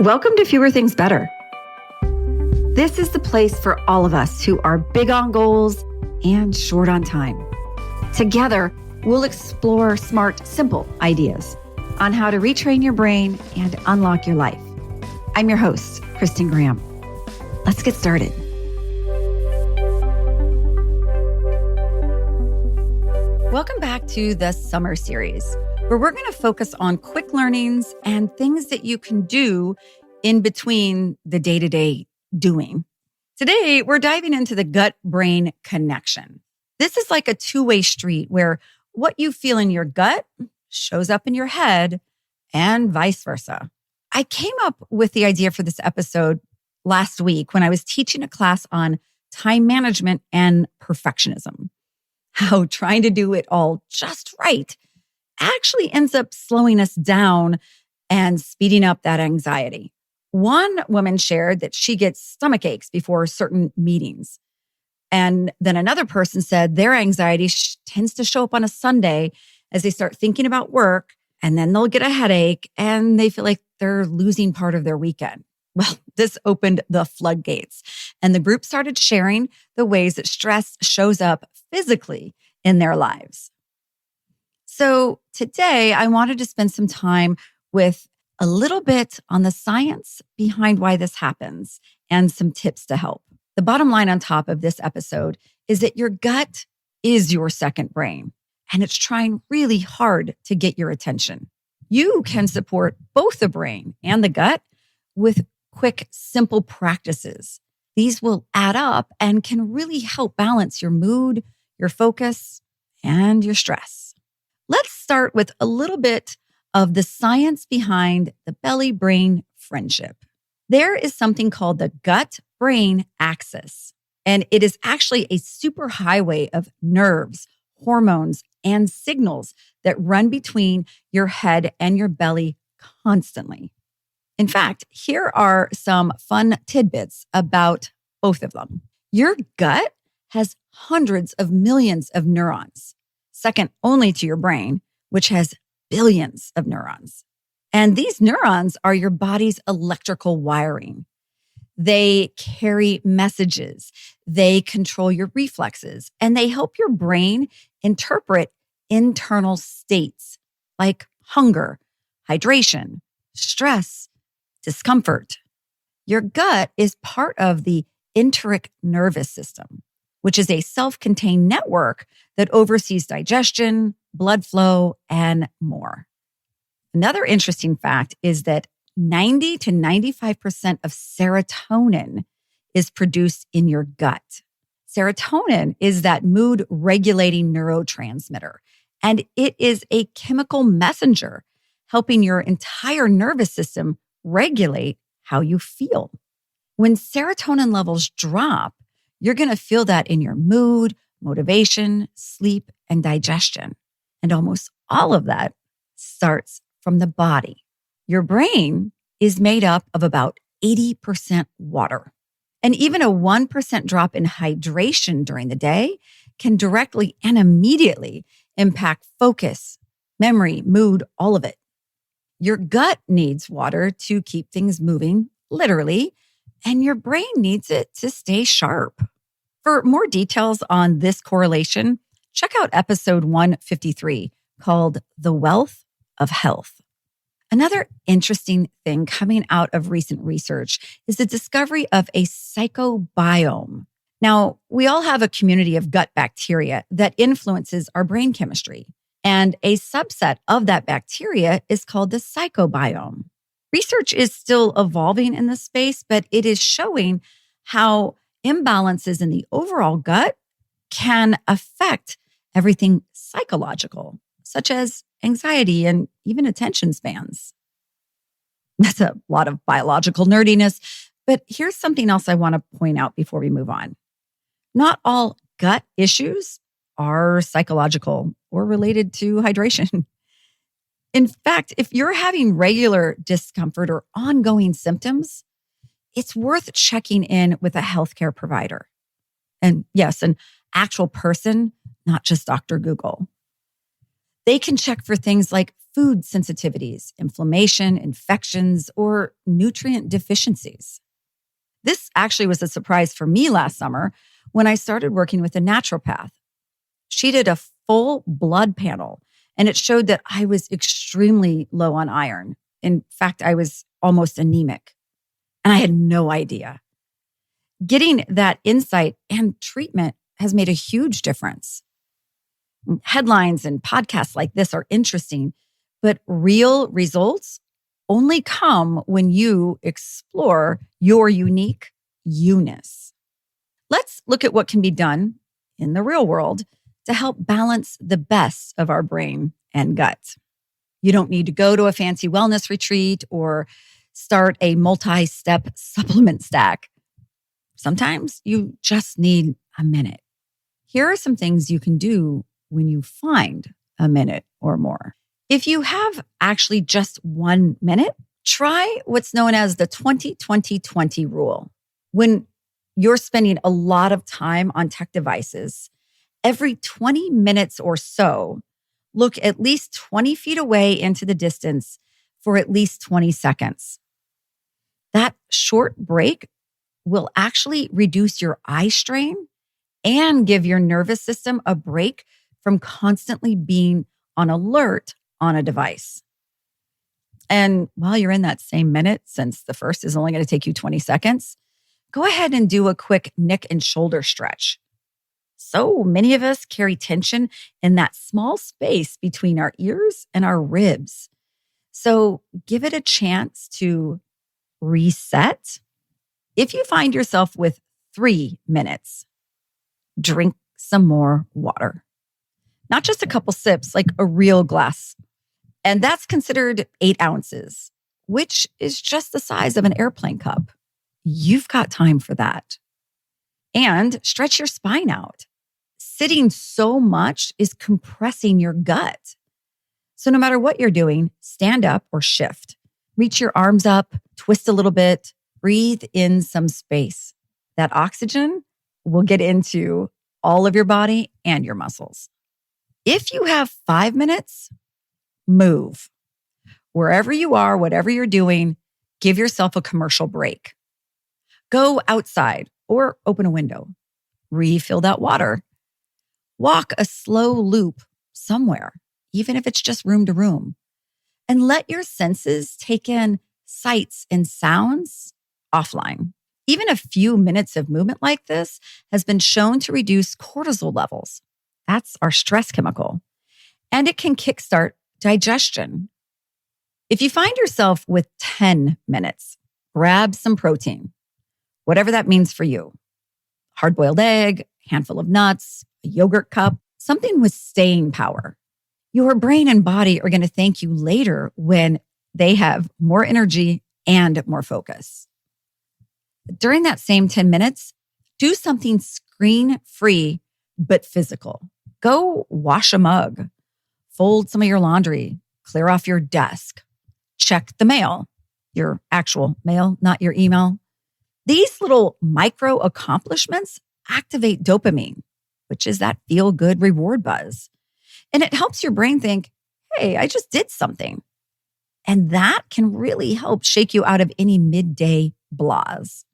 Welcome to Fewer Things Better. This is the place for all of us who are big on goals and short on time. Together, we'll explore smart, simple ideas on how to retrain your brain and unlock your life. I'm your host, Kristin Graham. Let's get started. Welcome back to the summer series, where we're going to focus on quick learnings and things that you can do in between the day-to-day doing. Today, we're diving into the gut-brain connection. This is like a two-way street where what you feel in your gut shows up in your head and vice versa. I came up with the idea for this episode last week when I was teaching a class on time management and perfectionism. How trying to do it all just right actually ends up slowing us down and speeding up that anxiety. One woman shared that she gets stomach aches before certain meetings. And then another person said their anxiety tends to show up on a Sunday as they start thinking about work, and then they'll get a headache and they feel like they're losing part of their weekend. Well, this opened the floodgates, and the group started sharing the ways that stress shows up physically in their lives. So today, I wanted to spend some time with a little bit on the science behind why this happens and some tips to help. The bottom line on top of this episode is that your gut is your second brain, and it's trying really hard to get your attention. You can support both the brain and the gut with quick, simple practices. These will add up and can really help balance your mood, your focus, and your stress. Let's start with a little bit of the science behind the belly-brain friendship. There is something called the gut-brain axis, and it is actually a superhighway of nerves, hormones, and signals that run between your head and your belly constantly. In fact, here are some fun tidbits about both of them. Your gut has hundreds of millions of neurons, second only to your brain, which has billions of neurons. And these neurons are your body's electrical wiring. They carry messages, they control your reflexes, and they help your brain interpret internal states like hunger, hydration, stress, discomfort. Your gut is part of the enteric nervous system, which is a self-contained network that oversees digestion, blood flow, and more. Another interesting fact is that 90 to 95% of serotonin is produced in your gut. Serotonin is that mood-regulating neurotransmitter, and it is a chemical messenger helping your entire nervous system regulate how you feel. When serotonin levels drop, you're going to feel that in your mood, motivation, sleep, and digestion. And almost all of that starts from the body. Your brain is made up of about 80% water. And even a 1% drop in hydration during the day can directly and immediately impact focus, memory, mood, all of it. Your gut needs water to keep things moving, literally, and your brain needs it to stay sharp. For more details on this correlation, check out episode 153 called The Wealth of Health. Another interesting thing coming out of recent research is the discovery of a psychobiome. Now, we all have a community of gut bacteria that influences our brain chemistry, and a subset of that bacteria is called the psychobiome. Research is still evolving in this space, but it is showing how imbalances in the overall gut can affect everything psychological, such as anxiety and even attention spans. That's a lot of biological nerdiness, but here's something else I want to point out before we move on. Not all gut issues are psychological or related to hydration. In fact, if you're having regular discomfort or ongoing symptoms, it's worth checking in with a healthcare provider. And yes, an actual person, not just Dr. Google. They can check for things like food sensitivities, inflammation, infections, or nutrient deficiencies. This actually was a surprise for me last summer when I started working with a naturopath. She did a full blood panel, and it showed that I was extremely low on iron. In fact, I was almost anemic, and I had no idea. Getting that insight and treatment has made a huge difference. Headlines and podcasts like this are interesting, but real results only come when you explore your unique you-ness. Let's look at what can be done in the real world to help balance the best of our brain and gut. You don't need to go to a fancy wellness retreat or start a multi-step supplement stack. Sometimes you just need a minute. Here are some things you can do when you find a minute or more. If you have actually just 1 minute, try what's known as the 20-20-20 rule. When you're spending a lot of time on tech devices, every 20 minutes or so, look at least 20 feet away into the distance for at least 20 seconds. That short break will actually reduce your eye strain and give your nervous system a break from constantly being on alert on a device. And while you're in that same minute, since the first is only going to take you 20 seconds, go ahead and do a quick neck and shoulder stretch. So many of us carry tension in that small space between our ears and our ribs. So give it a chance to reset. If you find yourself with 3 minutes, drink some more water. Not just a couple sips, like a real glass. And that's considered 8 ounces, which is just the size of an airplane cup. You've got time for that. And stretch your spine out. Sitting so much is compressing your gut. So no matter what you're doing, stand up or shift. Reach your arms up, twist a little bit, breathe in some space. That oxygen will get into all of your body and your muscles. If you have 5 minutes, move. Wherever you are, whatever you're doing, give yourself a commercial break. Go outside or open a window. Refill that water. Walk a slow loop somewhere, even if it's just room to room. And let your senses take in sights and sounds offline. Even a few minutes of movement like this has been shown to reduce cortisol levels. That's our stress chemical. And it can kickstart digestion. If you find yourself with 10 minutes, grab some protein, whatever that means for you. Hard-boiled egg, handful of nuts, a yogurt cup, something with staying power. Your brain and body are going to thank you later when they have more energy and more focus. During that same 10 minutes, do something screen-free but physical. Go wash a mug, fold some of your laundry, clear off your desk, check the mail, your actual mail, not your email. These little micro accomplishments activate dopamine, which is that feel-good reward buzz. And it helps your brain think, hey, I just did something. And that can really help shake you out of any midday blahs.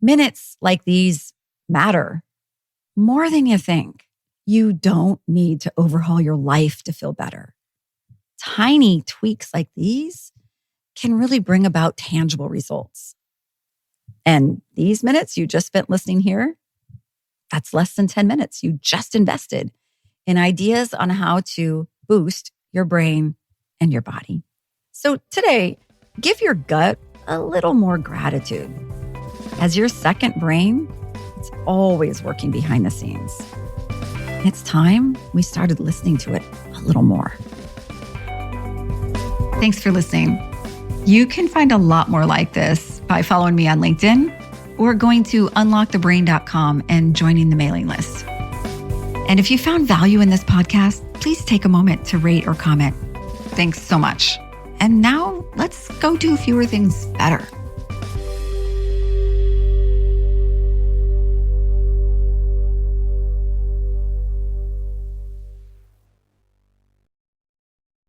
Minutes like these matter more than you think. You don't need to overhaul your life to feel better. Tiny tweaks like these can really bring about tangible results. And these minutes you just spent listening here, that's less than 10 minutes you just invested in ideas on how to boost your brain and your body. So today, give your gut a little more gratitude. As your second brain, it's always working behind the scenes. It's time we started listening to it a little more. Thanks for listening. You can find a lot more like this by following me on LinkedIn or going to unlockthebrain.com and joining the mailing list. And if you found value in this podcast, please take a moment to rate or comment. Thanks so much. And now let's go do fewer things better.